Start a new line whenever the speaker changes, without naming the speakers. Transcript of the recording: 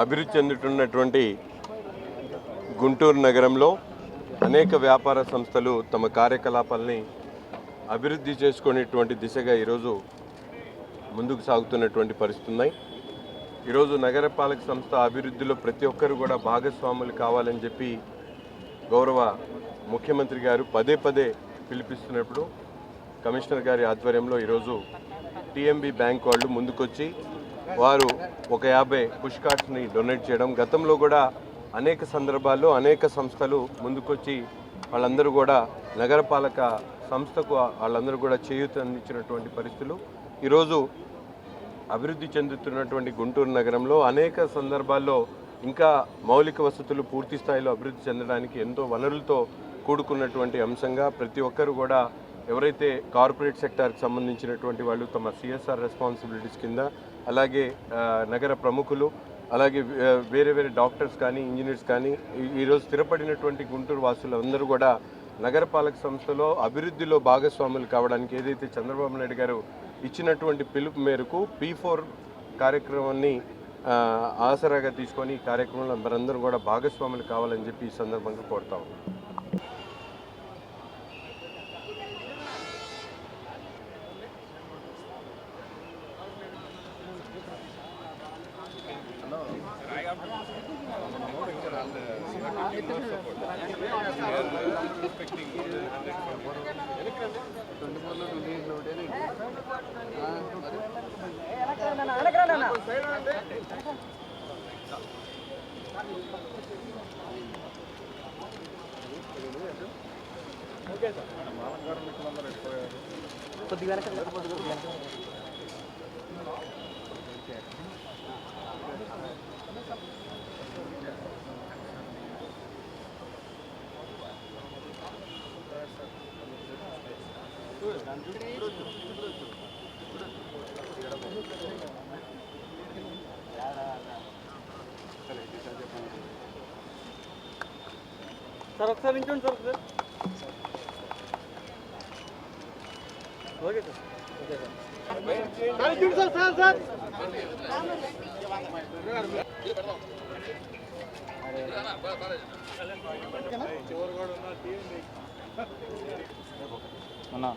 అభివృద్ధి చెందుతున్నటువంటి గుంటూరు నగరంలో అనేక వ్యాపార సంస్థలు తమ కార్యకలాపాలని అభివృద్ధి చేసుకునేటువంటి దిశగా ఈరోజు ముందుకు సాగుతున్నటువంటి పరిస్థితి ఉన్నాయి. ఈరోజు నగరపాలక సంస్థ అభివృద్ధిలో ప్రతి ఒక్కరు కూడా భాగస్వాములు కావాలని చెప్పి గౌరవ ముఖ్యమంత్రి గారు పదే పదే పిలిపిస్తున్నప్పుడు కమిషనర్ గారి ఆధ్వర్యంలో ఈరోజు టీఎంబీ బ్యాంక్ వాళ్ళు ముందుకొచ్చి వారు ఒక 50 పుష్ కార్డ్స్ని డొనేట్ చేయడం, గతంలో కూడా అనేక సందర్భాల్లో అనేక సంస్థలు ముందుకొచ్చి వాళ్ళందరూ కూడా నగరపాలక సంస్థకు వాళ్ళందరూ కూడా చేయూత అందించినటువంటి పరిస్థితులు. ఈరోజు అభివృద్ధి చెందుతున్నటువంటి గుంటూరు నగరంలో అనేక సందర్భాల్లో ఇంకా మౌలిక వసతులు పూర్తి స్థాయిలో అభివృద్ధి చెందడానికి ఎంతో వనరులతో కూడుకున్నటువంటి అంశంగా ప్రతి ఒక్కరు కూడా ఎవరైతే కార్పొరేట్ సెక్టార్కి సంబంధించినటువంటి వాళ్ళు తమ సిఎస్ఆర్ రెస్పాన్సిబిలిటీస్ కింద, అలాగే నగర ప్రముఖులు, అలాగే వేరే వేరే డాక్టర్స్ కానీ ఇంజనీర్స్ కానీ ఈరోజు స్థిరపడినటువంటి గుంటూరు వాసులు అందరూ కూడా నగరపాలక సంస్థలో అభివృద్ధిలో భాగస్వాములు కావడానికి ఏదైతే చంద్రబాబు నాయుడు గారు ఇచ్చినటువంటి పిలుపు మేరకు P4 కార్యక్రమాన్ని ఆసరాగా తీసుకొని ఈ కార్యక్రమంలో మనందరూ కూడా భాగస్వాములు కావాలని చెప్పి ఈ సందర్భంగా కోరుతా ఉన్నాం.
సార్ ఒకసారి నించోండి sir. Okay sir. Okay sir. Sir sir అన్నా